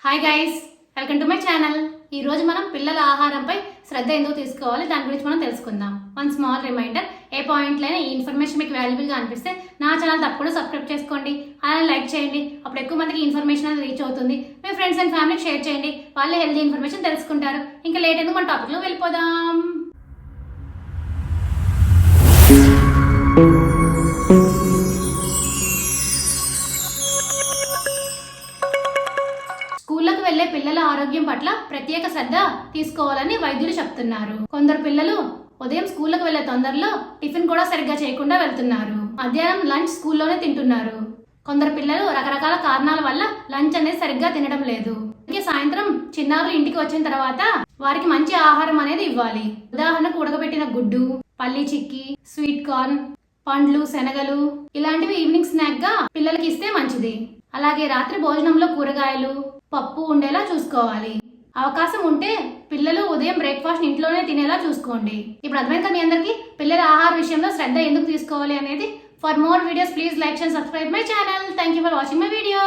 Hi guys, welcome to my channel. ఈ రోజు మనం పిల్లల ఆహారంపై శ్రద్ధ ఎందుకు తీసుకోవాలి దాని గురించి మనం తెలుసుకుందాం. వన్ స్మాల్ రిమైండర్, ఏ పాయింట్లైనా ఈ ఇన్ఫర్మేషన్ మీకు వాల్యుబుల్గా అనిపిస్తే నా ఛానల్ తప్పకుండా సబ్స్క్రైబ్ చేసుకోండి, అలానే లైక్ చేయండి. అప్పుడు ఎక్కువ మందికి ఇన్ఫర్మేషన్ అనేది రీచ్ అవుతుంది. మీ ఫ్రెండ్స్ అండ్ ఫ్యామిలీకి షేర్ చేయండి, వాళ్ళే హెల్తీ ఇన్ఫర్మేషన్ తెలుసుకుంటారు. ఇంకా లేట్ ఎందుకు మన టాపిక్లో వెళ్ళిపోదాం. స్కూళ్లకు వెళ్లే పిల్లల ఆరోగ్యం పట్ల ప్రత్యేక శ్రద్ధ తీసుకోవాలని వైద్యులు చెప్తున్నారు. కొందరు పిల్లలు ఉదయం స్కూళ్లకు వెళ్లే తొందరలో టిఫిన్ కూడా సరిగ్గా చేయకుండా వెళ్తున్నారు. మధ్యాహ్నం లంచ్ స్కూల్లోనే తింటున్నారు. కొందరు పిల్లలు రకరకాల కారణాల వల్ల లంచ్ అనేది సరిగ్గా తినడం లేదు. సాయంత్రం చిన్నారులు ఇంటికి వచ్చిన తర్వాత వారికి మంచి ఆహారం అనేది ఇవ్వాలి. ఉదాహరణకు ఉడకబెట్టిన గుడ్డు, పల్లి చిక్కీ, స్వీట్ కార్న్, పండ్లు, శనగలు ఇలాంటివి ఈవినింగ్ స్నాక్ గా పిల్లలకి ఇస్తే మంచిది. అలాగే రాత్రి భోజనంలో కూరగాయలు, పప్పు ఉండేలా చూసుకోవాలి. అవకాశం ఉంటే పిల్లలు ఉదయం బ్రేక్ఫాస్ట్ ఇంట్లోనే తినేలా చూసుకోండి. ఇప్పుడు అర్థమైంది కదా మీ అందరికి పిల్లల ఆహార విషయంలో శ్రద్ధ ఎందుకు తీసుకోవాలి అనేది. For more videos please like and subscribe my channel. Thank you for watching my video.